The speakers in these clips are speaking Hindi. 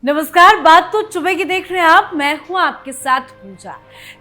नमस्कार, बात तो सुबह की देख रहे हैं आप। मैं हूं आपके साथ पूजा।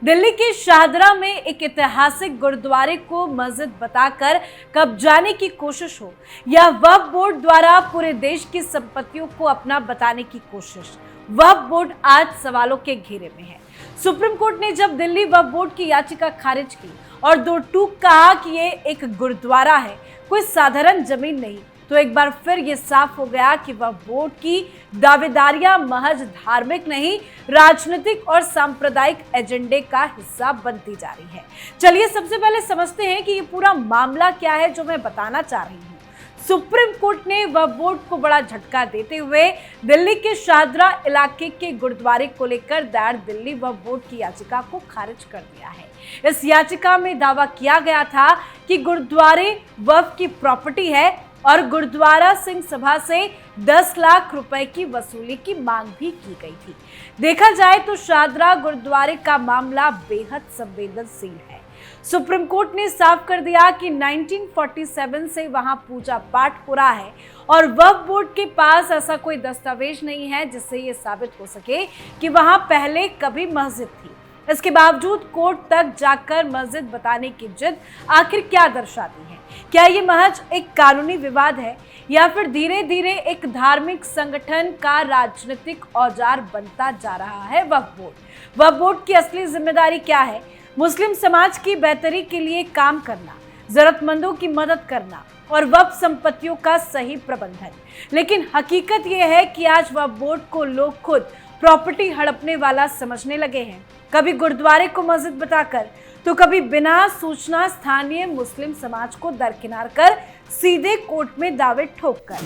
दिल्ली के शाहदरा में एक ऐतिहासिक गुरुद्वारे को मस्जिद बताकर कब्जाने की कोशिश हो या वक्फ बोर्ड द्वारा पूरे देश की संपत्तियों को अपना बताने की कोशिश, वक्फ बोर्ड आज सवालों के घेरे में है। सुप्रीम कोर्ट ने जब दिल्ली वक्फ बोर्ड की याचिका खारिज की और दो टूक कहा कि ये एक गुरुद्वारा है, कोई साधारण जमीन नहीं, तो एक बार फिर ये साफ हो गया कि वक्फ बोर्ड की दावेदारियां महज धार्मिक नहीं, राजनीतिक और सांप्रदायिक एजेंडे का हिस्सा बनती जा रही है। चलिए सबसे पहले समझते हैं कि ये पूरा मामला क्या है जो मैं बताना चाह रही हूँ। सुप्रीम कोर्ट ने वक्फ बोर्ड को बड़ा झटका देते हुए दिल्ली के शाहदरा इलाके के गुरुद्वारे को लेकर दायर दिल्ली वक्फ बोर्ड की याचिका को खारिज कर दिया है। इस याचिका में दावा किया गया था कि गुरुद्वारे वक्फ की प्रॉपर्टी है और गुरुद्वारा सिंह सभा से 10 लाख रुपए की वसूली की मांग भी की गई थी। देखा जाए तो शाहदरा गुरुद्वारे का मामला बेहद संवेदनशील है। सुप्रीम कोर्ट ने साफ कर दिया कि 1947 से वहां पूजा पाठ हो रहा है और वक्फ बोर्ड के पास ऐसा कोई दस्तावेज नहीं है जिससे ये साबित हो सके कि वहां पहले कभी मस्जिद थी। इसके बावजूद कोर्ट तक जाकर मस्जिद बताने की जिद आखिर क्या दर्शाती है? क्या ये महज एक कानूनी विवाद है या फिर धीरे धीरे एक धार्मिक संगठन का राजनीतिक औजार बनता जा रहा है वक्फ बोर्ड? वक्फ बोर्ड की असली जिम्मेदारी क्या है? मुस्लिम समाज की बेहतरी के लिए काम करना, जरूरतमंदों की मदद करना और वक्फ संपत्तियों का सही प्रबंधन। लेकिन हकीकत यह है कि आज वक्फ बोर्ड को लोग खुद प्रॉपर्टी हड़पने वाला समझने लगे हैं। कभी गुरुद्वारे को मस्जिद बताकर तो कभी बिना सूचना स्थानीय मुस्लिम समाज को दरकिनार कर सीधे कोर्ट में दावे ठोककर।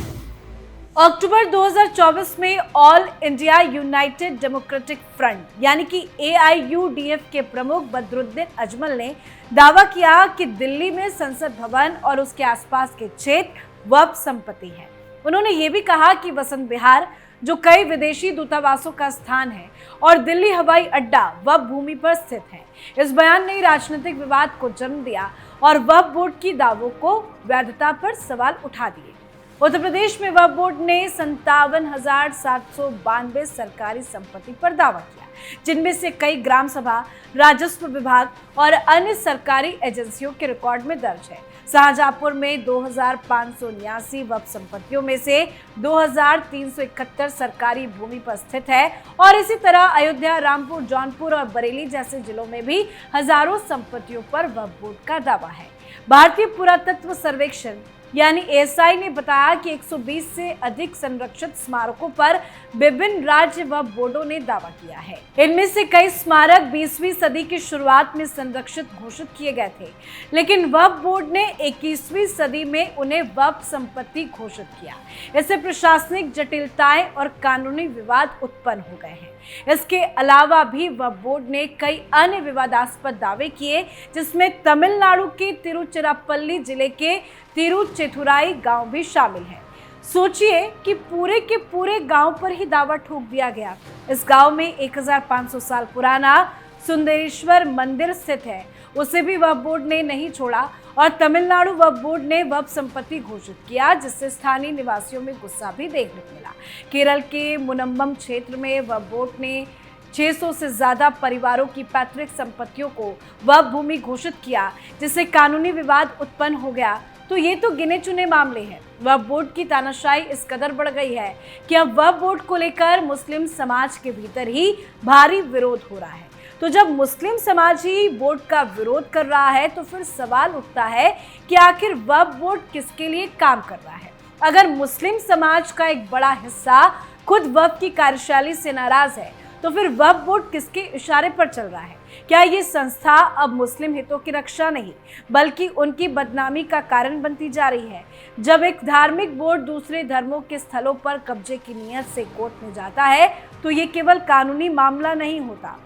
अक्टूबर 2024 में all India United democratic front यानी कि AIUDF के प्रमुख बदरुद्दीन अजमल ने दावा किया कि दिल्ली में संसद भवन और उसके आसपास के क्षेत्र वक्फ संपत्ति है। उन्होंने ये भी कहा कि वसंत विहार, जो कई विदेशी दूतावासों का स्थान है, और दिल्ली हवाई अड्डा वक्फ भूमि पर स्थित है। इस बयान ने राजनीतिक विवाद को जन्म दिया और वक्फ बोर्ड की दावों को वैधता पर सवाल उठा दिए। उत्तर प्रदेश में वक्फ बोर्ड ने 57,792 सरकारी संपत्ति पर दावा किया, जिनमें से कई ग्राम सभा, राजस्व विभाग और अन्य सरकारी एजेंसियों के रिकॉर्ड में दर्ज है। शाहजहांपुर में 2,589 वक्फ संपत्तियों में से 2,371 सरकारी भूमि पर स्थित है और इसी तरह अयोध्या, रामपुर, जौनपुर और बरेली जैसे जिलों में भी हजारों संपत्तियों पर वक्फ बोर्ड का दावा है। भारतीय पुरातत्व सर्वेक्षण यानी ASI ने बताया कि 120 से अधिक संरक्षित स्मारकों पर विभिन्न राज्य वक्फ बोर्डों ने दावा किया है। इनमें से कई स्मारक 20वीं सदी की शुरुआत में संरक्षित घोषित किए गए थे, लेकिन वक्फ बोर्ड ने 21वीं सदी में उन्हें वक्फ संपत्ति घोषित किया। इससे प्रशासनिक जटिलताएं और कानूनी विवाद उत्पन्न हो गए हैं। इसके अलावा भी वक्फ बोर्ड ने कई अन्य विवादास्पद दावे किए, जिसमें तमिलनाडु के तिरुचिरापल्ली जिले के तिरुचेथुराई गांव भी शामिल है। सोचिए कि पूरे के पूरे गांव पर ही दावा ठोक दिया गया। इस गांव में 1500 साल पुराना सुंदरेश्वर मंदिर स्थित है, उसे भी वक्फ बोर्ड ने नहीं छोड़ा और तमिलनाडु वक्फ बोर्ड ने वक्फ संपत्ति घोषित किया, जिससे स्थानीय निवासियों में गुस्सा भी देखने को मिला। केरल के मुनम्बम क्षेत्र में वक्फ बोर्ड ने 600 से ज्यादा परिवारों की पैतृक संपत्तियों को वक्फ भूमि घोषित किया, जिससे कानूनी विवाद उत्पन्न हो गया। तो ये तो गिने चुने मामले हैं। वक्फ बोर्ड की तानाशाही इस कदर बढ़ गई है कि अब वक्फ बोर्ड को लेकर मुस्लिम समाज के भीतर ही भारी विरोध हो रहा है। तो जब मुस्लिम समाज ही बोर्ड का विरोध कर रहा है तो फिर सवाल उठता है कि आखिर वक्फ बोर्ड किसके लिए काम कर रहा है? अगर मुस्लिम समाज का एक बड़ा हिस्सा खुद वक्फ की कार्यशैली से नाराज है तो फिर वक्फ बोर्ड किसके इशारे पर चल रहा है? क्या ये संस्था अब मुस्लिम हितों की रक्षा नहीं बल्कि उनकी बदनामी का कारण बनती जा रही है? जब एक धार्मिक बोर्ड दूसरे धर्मों के स्थलों पर कब्जे की नीयत से कोर्ट में जाता है तो ये केवल कानूनी मामला नहीं होता,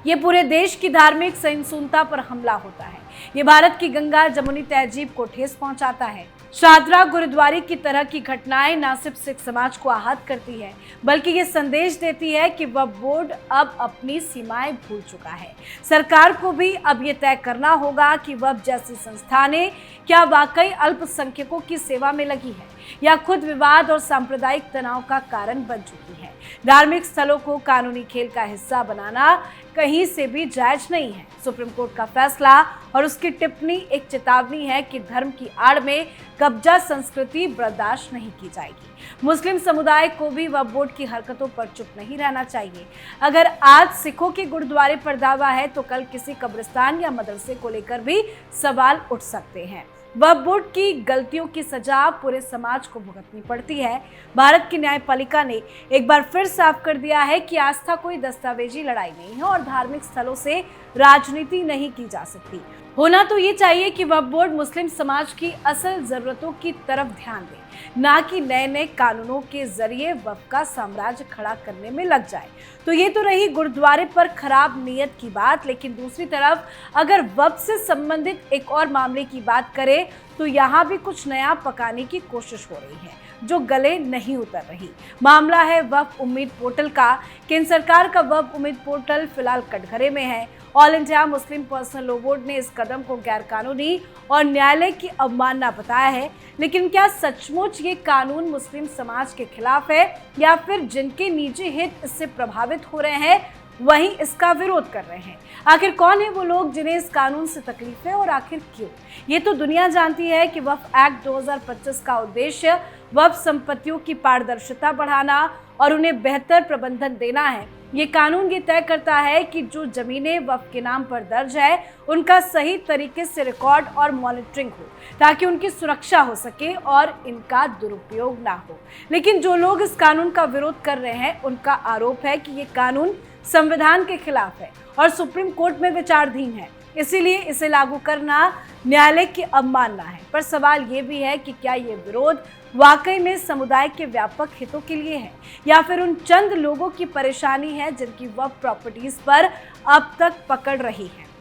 ये पूरे देश की धार्मिक सहिष्णुता पर हमला होता है। ये भारत की गंगा जमुनी तहजीब को ठेस पहुंचाता है। शाहदरा गुरुद्वारे की तरह की घटनाएं न सिर्फ सिख समाज को आहत करती है बल्कि ये संदेश देती है कि वक्फ बोर्ड अब अपनी सीमाएं भूल चुका है। सरकार को भी अब ये तय करना होगा कि वक्फ जैसी संस्थानें क्या वाकई अल्पसंख्यकों की सेवा में लगी है या खुद विवाद और सांप्रदायिक तनाव का कारण बन चुकी है। धार्मिक स्थलों को कानूनी खेल का हिस्सा बनाना कहीं से भी जायज नहीं है। सुप्रीम कोर्ट का फैसला और उसकी टिप्पणी एक चेतावनी है कि धर्म की आड़ में कब्जा संस्कृति बर्दाश्त नहीं की जाएगी। मुस्लिम समुदाय को भी वक्फ बोर्ड की हरकतों पर चुप नहीं रहना चाहिए। अगर आज सिखों के गुरुद्वारे पर दावा है तो कल किसी कब्रिस्तान या मदरसे को लेकर भी सवाल उठ सकते हैं। वक्फ बोर्ड की गलतियों की सजा पूरे समाज को भुगतनी पड़ती है। भारत की न्यायपालिका ने एक बार फिर साफ कर दिया है कि आस्था कोई दस्तावेजी लड़ाई नहीं है और धार्मिक स्थलों से राजनीति नहीं की जा सकती। होना तो ये चाहिए कि वक्फ बोर्ड मुस्लिम समाज की असल जरूरतों की तरफ ध्यान दे, ना कि नए नए कानूनों के जरिए वक्फ का साम्राज्य खड़ा करने में लग जाए। तो ये तो रही गुरुद्वारे पर खराब नीयत की बात, लेकिन दूसरी तरफ अगर वक्फ से संबंधित एक और मामले की बात करें तो यहाँ भी कुछ नया पकाने की कोशिश हो रही है जो गले नहीं उतर रही। मामला है वक्फ उम्मीद पोर्टल का। केंद्र सरकार का वक्फ उम्मीद पोर्टल फिलहाल कटघरे में है। All India Muslim personal law board ने इस कदम को गैरकानूनी और न्यायालय की अवमानना बताया है, लेकिन क्या सचमुच ये कानून मुस्लिम समाज के खिलाफ है या फिर जिनके निजी हित इससे प्रभावित हो रहे हैं वहीं इसका विरोध कर रहे हैं? आखिर कौन है वो लोग जिन्हें इस कानून से तकलीफ है और आखिर क्यों? ये तो दुनिया जानती है कि वक्फ एक्ट 2025 का उद्देश्य वक्फ संपत्तियों की पारदर्शिता बढ़ाना और उन्हें बेहतर प्रबंधन देना है। ये कानून ये तय करता है कि जो जमीनें वक्फ के नाम पर दर्ज है उनका सही तरीके से रिकॉर्ड और मॉनिटरिंग हो ताकि उनकी सुरक्षा हो सके और इनका दुरुपयोग ना हो। लेकिन जो लोग इस कानून का विरोध कर रहे हैं उनका आरोप है कि ये कानून संविधान के खिलाफ है और सुप्रीम कोर्ट में विचाराधीन है, इसीलिए इसे लागू करना न्यायालय की अवमानना है। पर सवाल ये भी है कि क्या ये विरोध वाकई में समुदाय के व्यापक हितों के लिए है या फिर उन चंद लोगों की परेशानी है जिनकी वक्फ प्रॉपर्टीज पर अब तक पकड़ रही है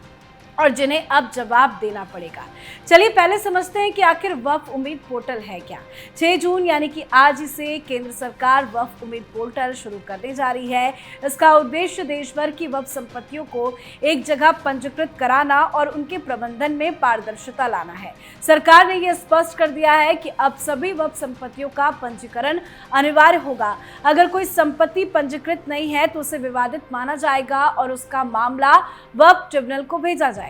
और जिन्हें अब जवाब देना पड़ेगा। चलिए पहले समझते हैं कि आखिर वक्फ उम्मीद पोर्टल है क्या। 6 जून यानी कि आज से केंद्र सरकार वक्फ उम्मीद पोर्टल शुरू करने जा रही है। इसका उद्देश्य देश भर की वक्फ संपत्तियों को एक जगह पंजीकृत कराना और उनके प्रबंधन में पारदर्शिता लाना है। सरकार ने यह स्पष्ट कर दिया है कि अब सभी वक्फ संपत्तियों का पंजीकरण अनिवार्य होगा। अगर कोई संपत्ति पंजीकृत नहीं है तो उसे विवादित माना जाएगा और उसका मामला वक्फ ट्रिब्यूनल को भेजा जाएगा।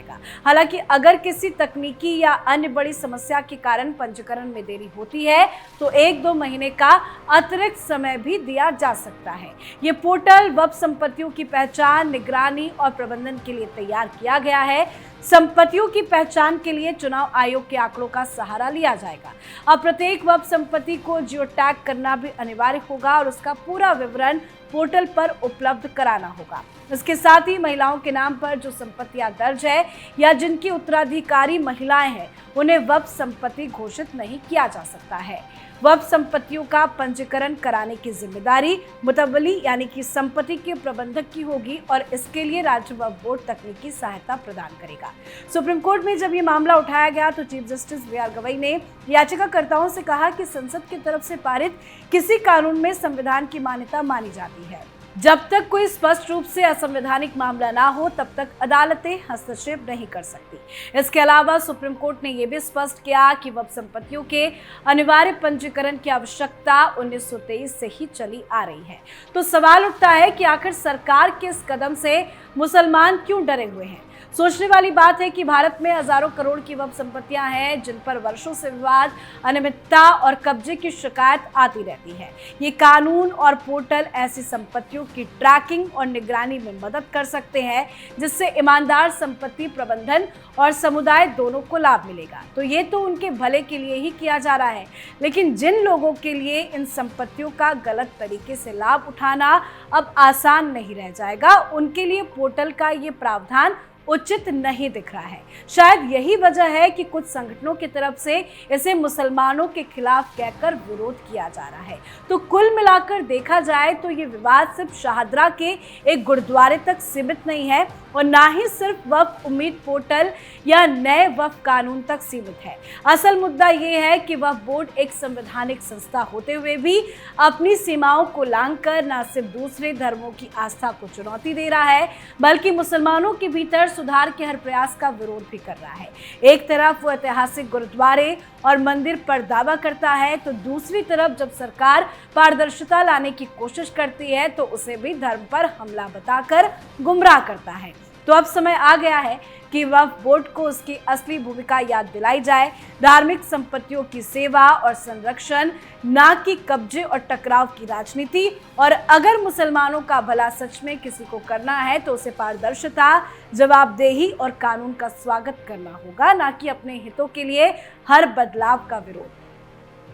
हालांकि अगर किसी तकनीकी या अन्य बड़ी समस्या के कारण पंजीकरण में देरी होती है तो 1-2 महीने का अतिरिक्त समय भी दिया जा सकता है। ये पोर्टल वक्फ संपत्तियों की पहचान, निगरानी और प्रबंधन के लिए तैयार किया गया है। संपत्तियों की पहचान के लिए चुनाव आयोग के आंकड़ों का सहारा लिया जाएगा। अब प्रत्येक वक्फ संपत्ति को जियो टैग करना भी अनिवार्य होगा और उसका पूरा विवरण पोर्टल पर उपलब्ध कराना होगा। इसके साथ ही महिलाओं के नाम पर जो संपत्तियां दर्ज है या जिनकी उत्तराधिकारी महिलाएं हैं उन्हें वक्फ संपत्ति घोषित नहीं किया जा सकता है। वक्फ संपत्तियों का पंजीकरण कराने की जिम्मेदारी मुतवल्ली यानी कि संपत्ति के प्रबंधक की होगी और इसके लिए राज्य वक्फ बोर्ड तकनीकी सहायता प्रदान करेगा। सुप्रीम कोर्ट में जब ये मामला उठाया गया तो chief justice B R Gavai ने याचिकाकर्ताओं से कहा कि संसद की तरफ से पारित किसी कानून में संविधान की मान्यता मानी जाती है। जब तक कोई स्पष्ट रूप से असंवैधानिक मामला ना हो तब तक अदालतें हस्तक्षेप नहीं कर सकती। इसके अलावा सुप्रीम कोर्ट ने यह भी स्पष्ट किया कि वक्फ संपत्तियों के अनिवार्य पंजीकरण की आवश्यकता 1923 से ही चली आ रही है। तो सवाल उठता है कि आखिर सरकार के इस कदम से मुसलमान क्यों डरे हुए हैं। सोचने वाली बात है कि भारत में हजारों करोड़ की वक्फ संपत्तियां हैं जिन पर वर्षों से विवाद, अनियमितता और कब्जे की शिकायत आती रहती है। ये कानून और पोर्टल ऐसी संपत्तियों की ट्रैकिंग और निगरानी में मदद कर सकते हैं जिससे ईमानदार संपत्ति प्रबंधन और समुदाय दोनों को लाभ मिलेगा। तो ये तो उनके भले के लिए ही किया जा रहा है, लेकिन जिन लोगों के लिए इन संपत्तियों का गलत तरीके से लाभ उठाना अब आसान नहीं रह जाएगा, उनके लिए पोर्टल का ये प्रावधान उचित नहीं दिख रहा है। शायद यही वजह है कि कुछ संगठनों की तरफ से इसे मुसलमानों के खिलाफ कहकर विरोध किया जा रहा है। तो कुल मिलाकर देखा जाए तो ये विवाद सिर्फ शाहदरा के एक गुरुद्वारे तक सीमित नहीं है और ना ही सिर्फ वक्फ उम्मीद पोर्टल या नए वक्फ कानून तक सीमित है। असल मुद्दा ये है कि वक्फ बोर्ड एक संवैधानिक संस्था होते हुए भी अपनी सीमाओं को लांघकर न सिर्फ दूसरे धर्मों की आस्था को चुनौती दे रहा है बल्कि मुसलमानों के भीतर सुधार के हर प्रयास का विरोध भी कर रहा है। एक तरफ वो ऐतिहासिक गुरुद्वारे और मंदिर पर दावा करता है, तो दूसरी तरफ जब सरकार पारदर्शिता लाने की कोशिश करती है तो उसे भी धर्म पर हमला बताकर गुमराह करता है। तो अब समय आ गया है कि वक्फ बोर्ड को उसकी असली भूमिका याद दिलाई जाए। धार्मिक संपत्तियों की सेवा और संरक्षण, ना कि कब्जे और टकराव की राजनीति। और अगर मुसलमानों का भला सच में किसी को करना है तो उसे पारदर्शिता, जवाबदेही और कानून का स्वागत करना होगा, ना कि अपने हितों के लिए हर बदलाव का विरोध।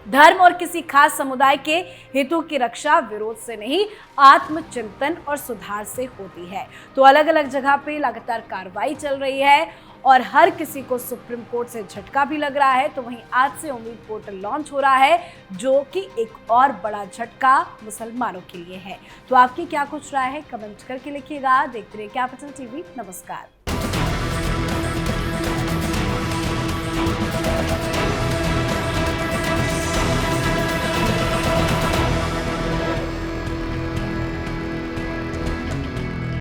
धर्म और किसी खास समुदाय के हितों की रक्षा विरोध से नहीं, आत्मचिंतन और सुधार से होती है। तो अलग अलग जगह पे लगातार कार्रवाई चल रही है और हर किसी को सुप्रीम कोर्ट से झटका भी लग रहा है। तो वहीं आज से उम्मीद पोर्टल लॉन्च हो रहा है, जो कि एक और बड़ा झटका मुसलमानों के लिए है। तो आपकी क्या कुछ राय है, कमेंट करके लिखिएगा। देखते रहिए कैपिटल टीवी। नमस्कार।